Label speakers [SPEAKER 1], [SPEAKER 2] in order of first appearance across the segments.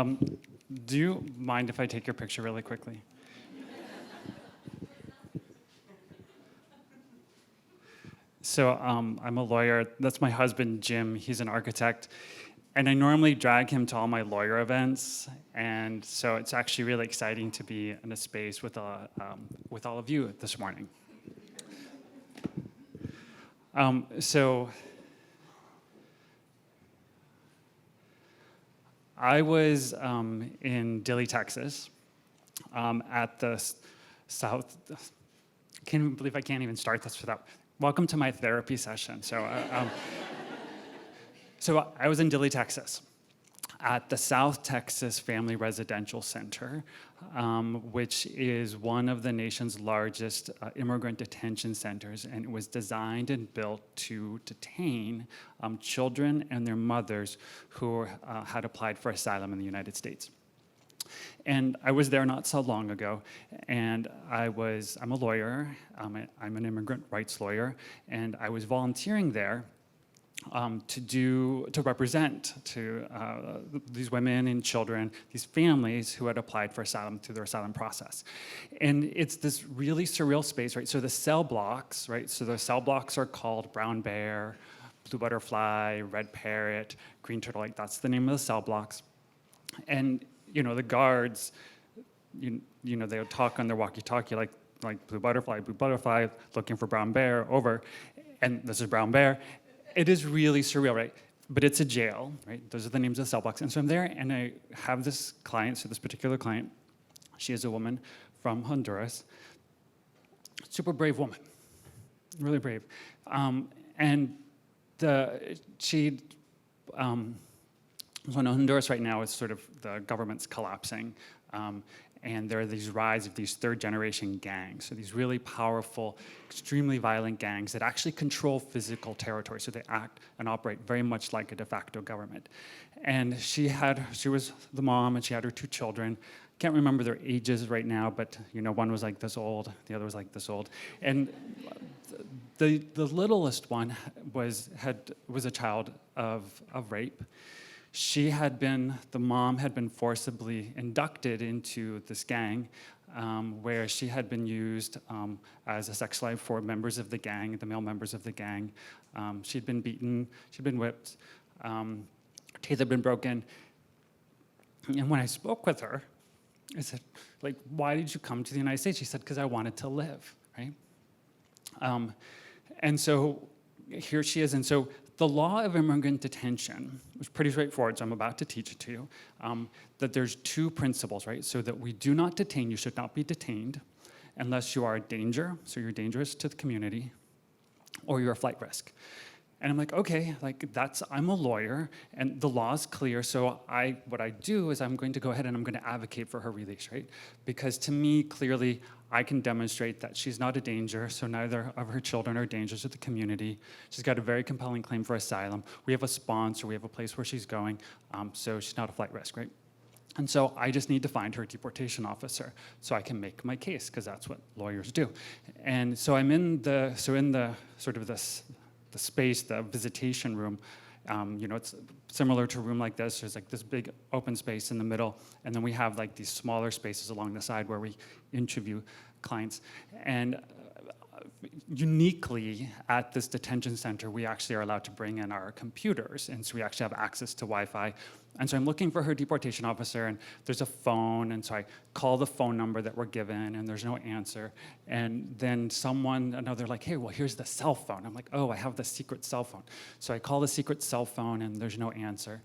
[SPEAKER 1] Do you mind if I take your picture really quickly? So I'm a lawyer. That's my husband, Jim. He's an architect. And I normally drag him to all my lawyer events. And so it's actually really exciting to be in a space with all of you this morning. So I was in Dilley, Texas, at the South. I can't believe I can't even start this without. Welcome to my therapy session. So I was in Dilley, Texas, at the South Texas Family Residential Center, which is one of the nation's largest immigrant detention centers, and it was designed and built to detain children and their mothers who had applied for asylum in the United States. And I was there not so long ago, and I'm a lawyer, I'm an immigrant rights lawyer, and I was volunteering there to represent these women and children, these families who had applied for asylum through their asylum process. And it's this really surreal space, right? So the cell blocks, right? So the cell blocks are called brown bear, blue butterfly, red parrot, green turtle, like that's the name of the cell blocks. And the guards, they would talk on their walkie-talkie like blue butterfly, looking for brown bear, over, and this is brown bear. It is really surreal, right? But it's a jail, right? Those are the names of the cell blocks. And so I'm there, and I have this client, so this particular client, she is a woman from Honduras, super brave woman, really brave. So in Honduras right now, it's sort of the government's collapsing, and there are these rise of these third-generation gangs. So these really powerful, extremely violent gangs that actually control physical territory. So they act and operate very much like a de facto government. And she was the mom, and she had her two children. Can't remember their ages right now, but one was like this old, the other was like this old, and the littlest one was a child of rape. The mom had been forcibly inducted into this gang where she had been used as a sex slave for members of the gang, the male members of the gang. She'd been beaten, she'd been whipped, her teeth had been broken. And when I spoke with her, I said, why did you come to the United States? She said, because I wanted to live, right? And so here she is. And so the law of immigrant detention was pretty straightforward, so I'm about to teach it to you, that there's two principles, right? So that we do not detain, you should not be detained unless you are a danger, so you're dangerous to the community, or you're a flight risk. And I'm like, okay, I'm a lawyer, and the law is clear, so what I do is I'm going to go ahead and I'm going to advocate for her release, right? Because to me, clearly, I can demonstrate that she's not a danger, so neither of her children are dangers to the community. She's got a very compelling claim for asylum. We have a sponsor, we have a place where she's going, so she's not a flight risk, right? And so I just need to find her deportation officer so I can make my case, because that's what lawyers do. And so I'm in the sort of the space, the visitation room. It's similar to a room like this. There's this big open space in the middle, and then we have these smaller spaces along the side where we interview clients. And uniquely at this detention center, we actually are allowed to bring in our computers, and so we actually have access to Wi-Fi. And so I'm looking for her deportation officer, and there's a phone, and so I call the phone number that we're given, and there's no answer. And then they're like, hey, well, here's the cell phone. I'm like, oh, I have the secret cell phone. So I call the secret cell phone, and there's no answer.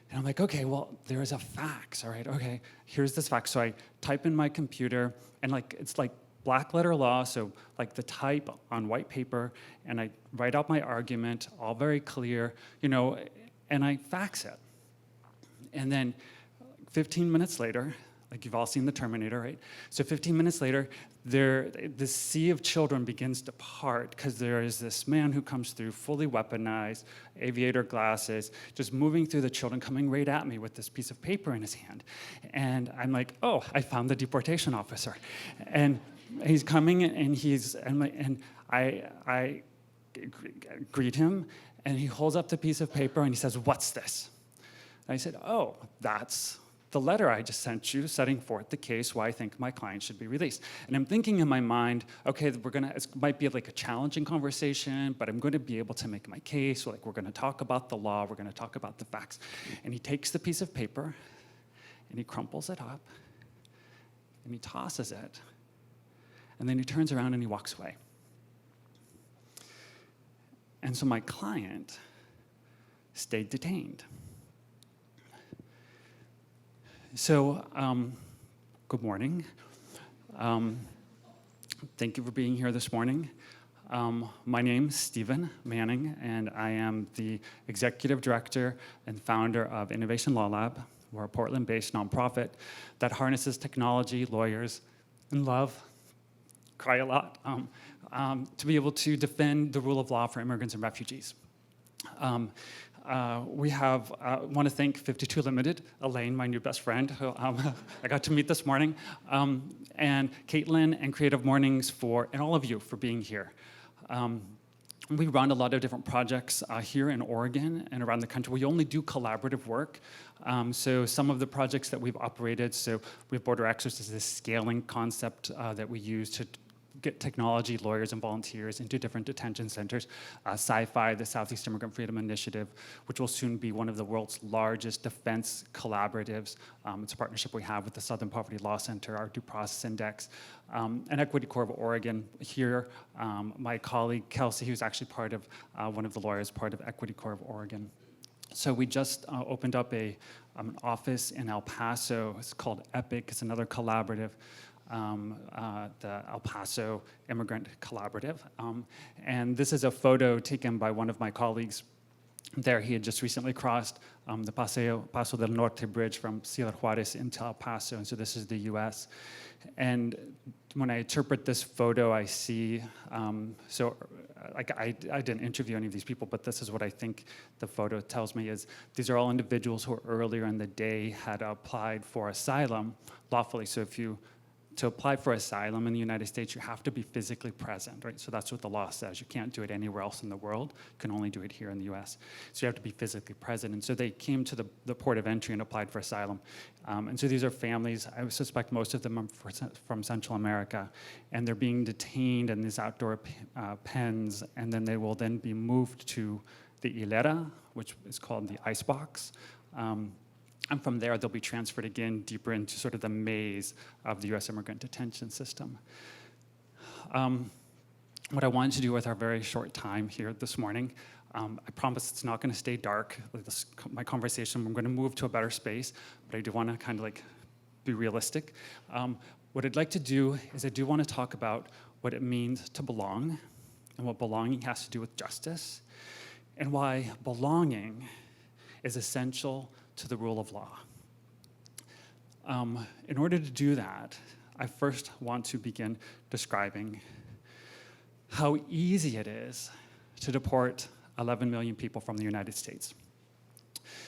[SPEAKER 1] And I'm like, okay, well, there is a fax, all right, okay, here's this fax. So I type in my computer, and it's black letter law, so the type on white paper, and I write out my argument, all very clear, and I fax it. And then 15 minutes later, you've all seen the Terminator, right? So 15 minutes later, this sea of children begins to part, because there is this man who comes through fully weaponized, aviator glasses, just moving through the children, coming right at me with this piece of paper in his hand. And I'm like, oh, I found the deportation officer. And he's coming, and I greet him, and he holds up the piece of paper, and he says, what's this? And I said, oh, that's the letter I just sent you setting forth the case why I think my client should be released. And I'm thinking in my mind, okay, it might be like a challenging conversation, but I'm going to be able to make my case. Like, we're going to talk about the law, we're going to talk about the facts. And he takes the piece of paper and he crumples it up and he tosses it. And then he turns around and he walks away. And so my client stayed detained. So, good morning. Thank you for being here this morning. My name is Stephen Manning, and I am the executive director and founder of Innovation Law Lab. We're a Portland-based nonprofit that harnesses technology, lawyers, and love, cry a lot, to be able to defend the rule of law for immigrants and refugees. We want to thank 52 Limited, Elaine, my new best friend, who I got to meet this morning, and Caitlin and CreativeMornings and all of you for being here. We run a lot of different projects here in Oregon and around the country. We only do collaborative work. So some of the projects that we've operated, so we have Border Access is this scaling concept that we use to get technology, lawyers, and volunteers into different detention centers. Sci-Fi, the Southeast Immigrant Freedom Initiative, which will soon be one of the world's largest defense collaboratives. It's a partnership we have with the Southern Poverty Law Center, our Due Process Index, and Equity Corps of Oregon. Here, my colleague, Kelsey, who's actually part of one of the lawyers, part of Equity Corps of Oregon. So we just opened up an office in El Paso. It's called EPIC. It's another collaborative. The El Paso Immigrant Collaborative. And this is a photo taken by one of my colleagues there. He had just recently crossed the Paso del Norte bridge from Ciudad Juarez into El Paso, and so this is the US. And when I interpret this photo, I see, I didn't interview any of these people, but this is what I think the photo tells me is these are all individuals who earlier in the day had applied for asylum lawfully. So to apply for asylum in the United States, you have to be physically present, right? So that's what the law says. You can't do it anywhere else in the world. You can only do it here in the US. So you have to be physically present. And so they came to the port of entry and applied for asylum. And so these are families, I suspect most of them are from Central America, and they're being detained in these outdoor pens, and then they will then be moved to the hilera, which is called the icebox. And from there, they'll be transferred again deeper into sort of the maze of the US immigrant detention system. What I wanted to do with our very short time here this morning, I promise it's not going to stay dark. My conversation, I'm going to move to a better space, but I do want to kind of like be realistic. What I'd like to do is I do want to talk about what it means to belong and what belonging has to do with justice and why belonging is essential to the rule of law. In order to do that, I first want to begin describing how easy it is to deport 11 million people from the United States.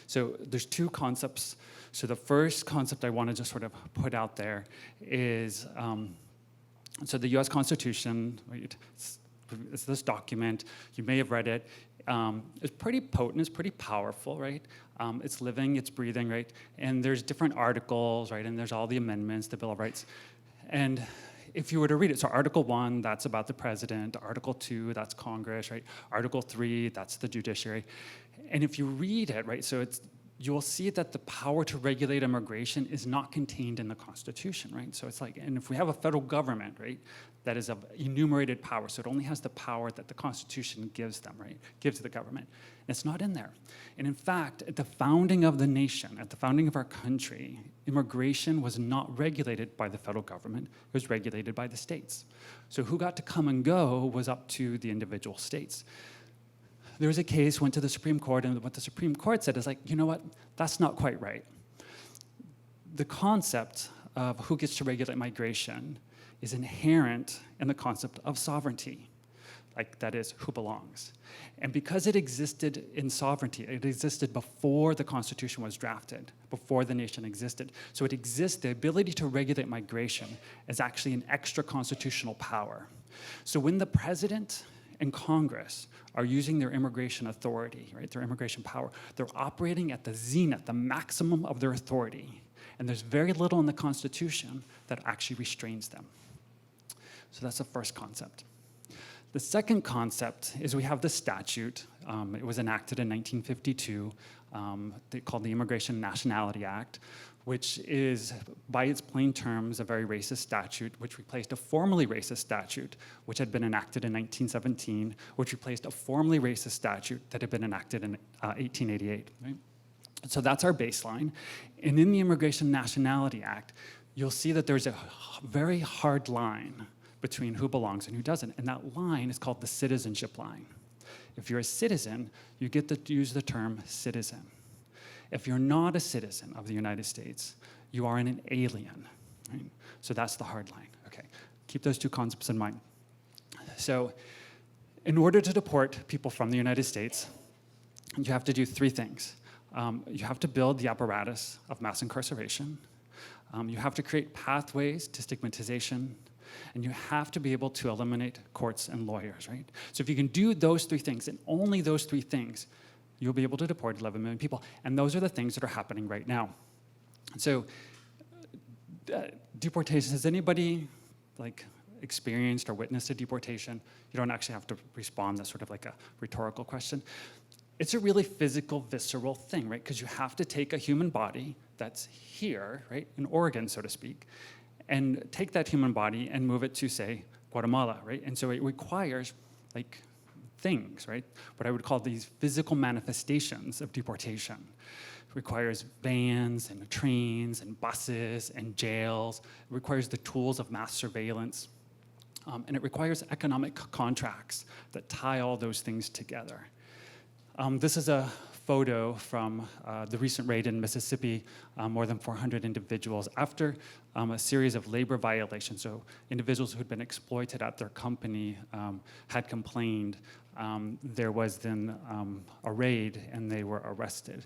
[SPEAKER 1] So there's two concepts. So the first concept I want to just sort of put out there is, so the US Constitution, right, it's this document, you may have read it. It's pretty potent, it's pretty powerful, right? It's living, it's breathing, right? And there's different articles, right? And there's all the amendments, the Bill of Rights. And if you were to read it, so Article 1, that's about the president. Article 2, that's Congress, right? Article 3, that's the judiciary. And if you read it, right, so you'll see that the power to regulate immigration is not contained in the Constitution, right? So it's like, and if we have a federal government, right, that is of enumerated power, so it only has the power that the Constitution gives them, right, gives to the government. And it's not in there. And in fact, at the founding of the nation, at the founding of our country, immigration was not regulated by the federal government, it was regulated by the states. So who got to come and go was up to the individual states. There was a case, went to the Supreme Court, and what the Supreme Court said is like, you know what, that's not quite right. The concept of who gets to regulate migration is inherent in the concept of sovereignty, like that is, who belongs. And because it existed in sovereignty, it existed before the Constitution was drafted, before the nation existed. So it exists, the ability to regulate migration is actually an extra constitutional power. So when the president and Congress are using their immigration authority, right, their immigration power, they're operating at the zenith, the maximum of their authority. And there's very little in the Constitution that actually restrains them. So that's the first concept. The second concept is we have the statute. It was enacted in 1952, called the Immigration and Nationality Act, which is, by its plain terms, a very racist statute, which replaced a formerly racist statute, which had been enacted in 1917, which replaced a formerly racist statute that had been enacted in 1888. Right? So that's our baseline. And in the Immigration and Nationality Act, you'll see that there's a very hard line between who belongs and who doesn't. And that line is called the citizenship line. If you're a citizen, you get to use the term citizen. If you're not a citizen of the United States, you are an alien. Right? So that's the hard line. Okay, keep those two concepts in mind. So in order to deport people from the United States, you have to do three things. You have to build the apparatus of mass incarceration. You have to create pathways to stigmatization. And you have to be able to eliminate courts and lawyers, right? So if you can do those three things, and only those three things, you'll be able to deport 11 million people. And those are the things that are happening right now. So deportation, has anybody experienced or witnessed a deportation? You don't actually have to respond. That's sort of like a rhetorical question. It's a really physical, visceral thing, right? Because you have to take a human body that's here, right, in Oregon, so to speak, and take that human body and move it to, say, Guatemala, right? And so it requires, things, right? What I would call these physical manifestations of deportation. It requires vans and trains and buses and jails. It requires the tools of mass surveillance. And it requires economic contracts that tie all those things together. This is a photo from the recent raid in Mississippi, more than 400 individuals after a series of labor violations. So individuals who had been exploited at their company had complained. There was then a raid and they were arrested.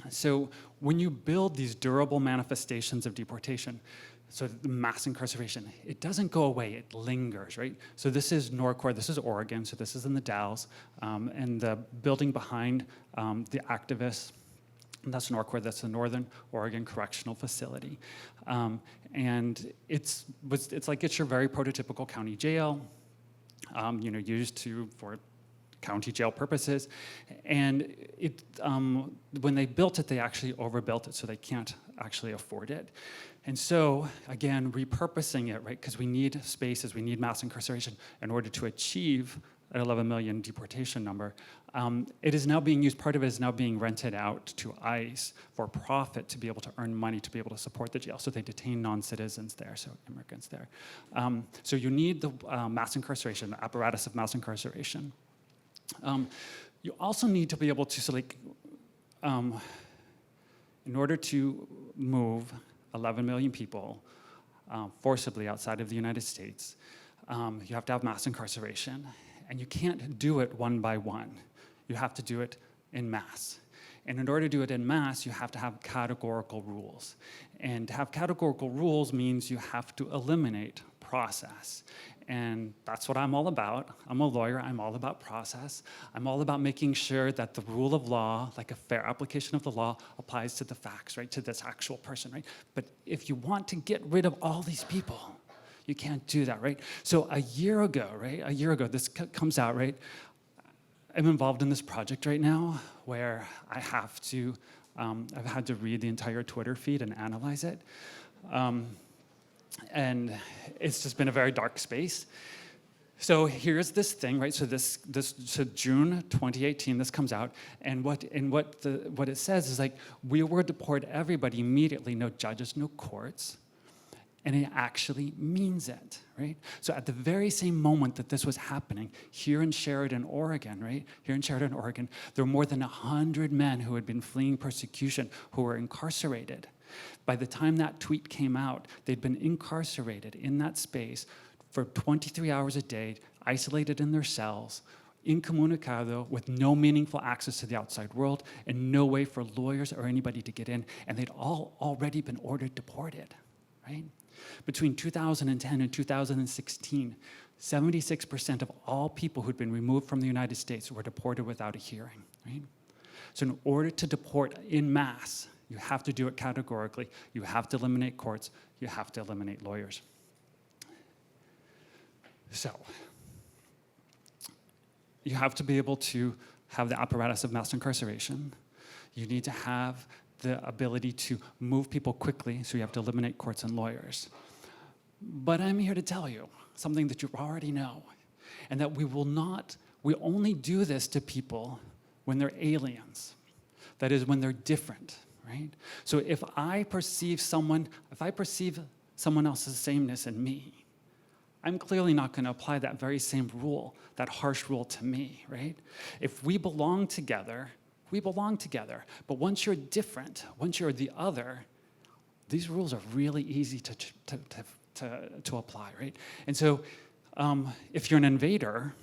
[SPEAKER 1] So when you build these durable manifestations of deportation, so the mass incarceration, it doesn't go away, it lingers, right? So this is Norcor, this is Oregon, so this is in the Dalles, and the building behind the activists, that's Norcor, that's the Northern Oregon Correctional Facility. And it's your very prototypical county jail, used for county jail purposes. And when they built it, they actually overbuilt it, so they can't actually afford it. And so, again, repurposing it, right, because we need spaces, we need mass incarceration in order to achieve an 11 million deportation number. It is now being used, part of it is now being rented out to ICE for profit to be able to earn money, to be able to support the jail. So they detain non-citizens there, so immigrants there. So you need the mass incarceration, the apparatus of mass incarceration. You also need to be able to, in order to move 11 million people forcibly outside of the United States, you have to have mass incarceration. And you can't do it one by one. You have to do it in mass. And in order to do it in mass, you have to have categorical rules. And to have categorical rules means you have to eliminate process. And that's what I'm all about. I'm a lawyer, I'm all about process. I'm all about making sure that the rule of law, like a fair application of the law, applies to the facts, right, to this actual person, right? But if you want to get rid of all these people, you can't do that, right? So a year ago, this comes out, right? I'm involved in this project right now where I have to, I've had to read the entire Twitter feed and analyze it. And it's just been a very dark space. So here's this thing, right? So so June 2018, this comes out, and what it says is we will deport everybody immediately, no judges, no courts. And it actually means it, right? So at the very same moment that this was happening, here in Sheridan, Oregon, right? Here in Sheridan, Oregon, there were more than 100 men who had been fleeing persecution who were incarcerated. By the time that tweet came out, they'd been incarcerated in that space for 23 hours a day, isolated in their cells, incommunicado, with no meaningful access to the outside world, and no way for lawyers or anybody to get in, and they'd all already been ordered deported, right? Between 2010 and 2016, 76% of all people who'd been removed from the United States were deported without a hearing, right? So in order to deport in mass, You have to do it categorically. You have to eliminate courts. You have to eliminate lawyers. So, you have to be able to have the apparatus of mass incarceration. You need to have the ability to move people quickly, so you have to eliminate courts and lawyers. But I'm here to tell you something that you already know, and that we only do this to people when they're aliens. That is, when they're different, right? So if I perceive someone else's sameness in me, I'm clearly not going to apply that very same rule, that harsh rule to me, right? If we belong together, we belong together. But once you're different, once you're the other, these rules are really easy to apply, right? And so if you're an invader,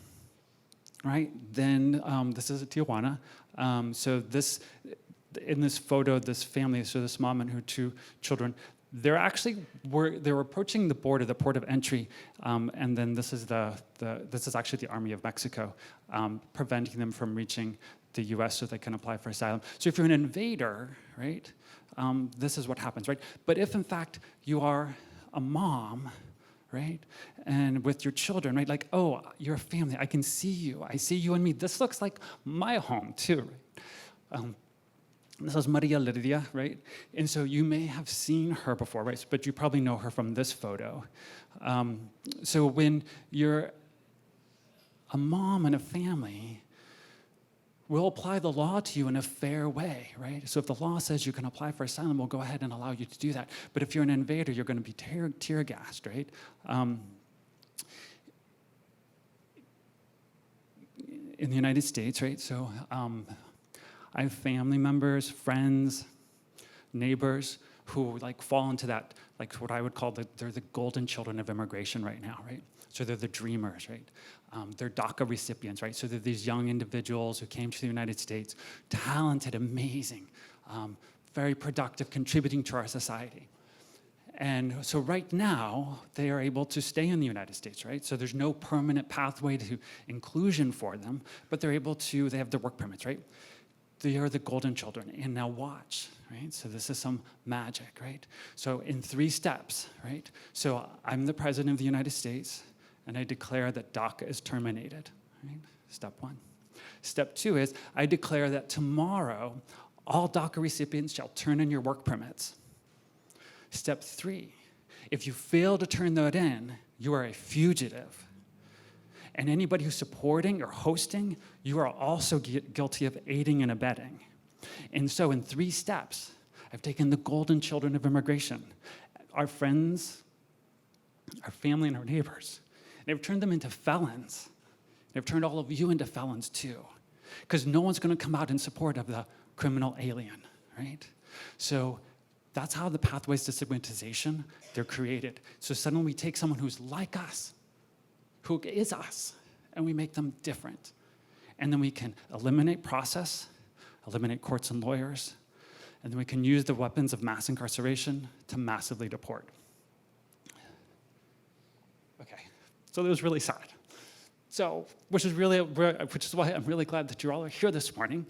[SPEAKER 1] right, then this is Tijuana. So in this photo, this family, so this mom and her 2 children, they were approaching the border, the port of entry, and then this is actually the Army of Mexico, preventing them from reaching the U.S. so they can apply for asylum. So if you're an invader, right, this is what happens, right? But if in fact you are a mom, right, and with your children, right, like, oh, you're a family, I can see you, I see you and me. This looks like my home too, right? This is Maria Lidia, right? And so you may have seen her before, right? But you probably know her from this photo. So when you're a mom and a family, we'll apply the law to you in a fair way, right? So if the law says you can apply for asylum, we'll go ahead and allow you to do that. But if you're an invader, you're going to be tear gassed, right? In the United States, right? So I have family members, friends, neighbors who like fall into that, like what I would call they're the golden children of immigration right now, right? So they're the dreamers, right? They're DACA recipients, right? So they're these young individuals who came to the United States, talented, amazing, very productive, contributing to our society. And so right now, they are able to stay in the United States, right? So there's no permanent pathway to inclusion for them, but they have their work permits, right? They are the golden children. And now watch, right? So this is some magic, right? So in 3 steps, right? So I'm the president of the United States, and I declare that DACA is terminated, right? Step 1. Step 2 is I declare that tomorrow, all DACA recipients shall turn in your work permits. Step 3, if you fail to turn that in, you are a fugitive. And anybody who's supporting or hosting, you are also guilty of aiding and abetting. And so in 3 steps, I've taken the golden children of immigration, our friends, our family, and our neighbors, and I've turned them into felons. And I've turned all of you into felons too, because no one's going to come out in support of the criminal alien, right? So that's how the pathways to stigmatization, they're created. So suddenly we take someone who's like us, who is us, and we make them different. And then we can eliminate process, eliminate courts and lawyers, and then we can use the weapons of mass incarceration to massively deport. Okay, so that was really sad. So, which is why I'm really glad that you all are here this morning,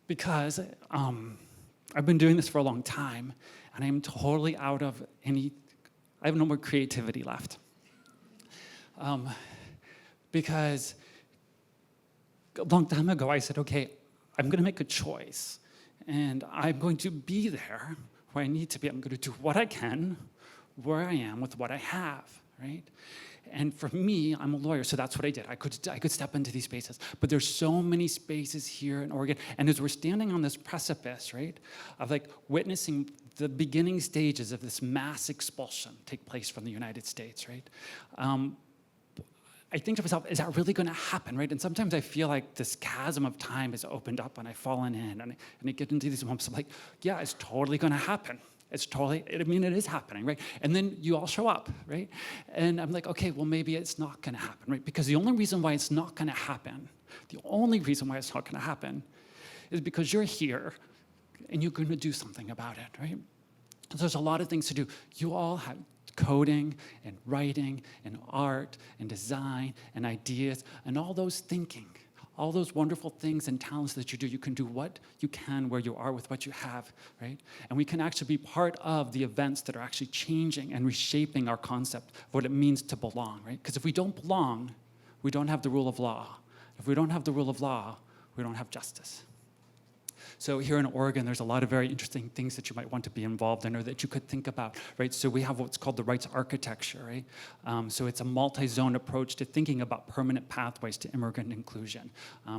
[SPEAKER 1] because I've been doing this for a long time, and I'm totally out of I have no more creativity left. Because a long time ago, I said, okay, I'm going to make a choice, and I'm going to be there where I need to be. I'm going to do what I can, where I am, with what I have, right? And for me, I'm a lawyer, so that's what I did. I could step into these spaces, but there's so many spaces here in Oregon, and as we're standing on this precipice, right, of like witnessing the beginning stages of this mass expulsion take place from the United States, right? I think to myself, is that really going to happen, right? And sometimes I feel like this chasm of time has opened up and I've fallen in, and I get into these moments of like, yeah, it's totally going to happen. It is happening, right? And then you all show up, right? And I'm like, okay, well, maybe it's not going to happen, right? Because the only reason why it's not going to happen is because you're here and you're going to do something about it, right? So there's a lot of things to do. You all have coding and writing and art and design and ideas and all those thinking. all those wonderful things and talents that you do, you can do what you can where you are with what you have, right? And we can actually be part of the events that are actually changing and reshaping our concept of what it means to belong, right? Because if we don't belong, we don't have the rule of law. If we don't have the rule of law, we don't have justice. So here in Oregon, there's a lot of very interesting things that you might want to be involved in or that you could think about, right? So we have what's called the rights architecture, right? So it's a multi-zone approach to thinking about permanent pathways to immigrant inclusion.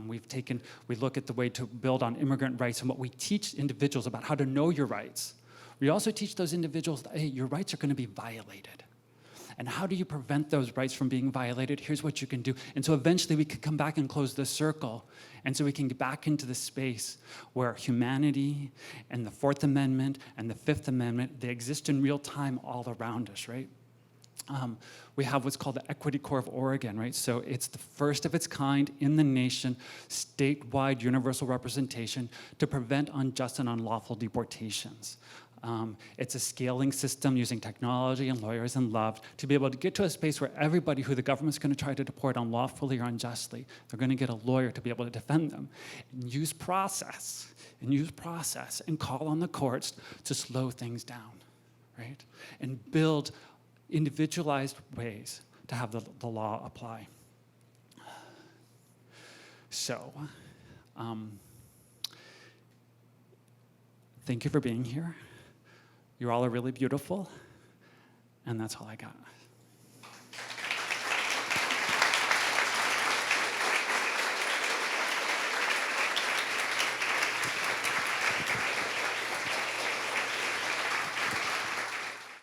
[SPEAKER 1] We look at the way to build on immigrant rights and what we teach individuals about how to know your rights. We also teach those individuals that, hey, your rights are going to be violated. And how do you prevent those rights from being violated? Here's what you can do. And so eventually we can come back and close the circle. And so we can get back into the space where humanity and the Fourth Amendment and the Fifth Amendment, they exist in real time all around us, right? We have what's called the Equity Corps of Oregon, right? So it's the first of its kind in the nation, statewide universal representation to prevent unjust and unlawful deportations. It's a scaling system using technology and lawyers and love to be able to get to a space where everybody who the government's going to try to deport unlawfully or unjustly, they're going to get a lawyer to be able to defend them and use process and call on the courts to slow things down, right? And build individualized ways to have the law apply. So, thank you for being here. You all are really beautiful, and that's all I got.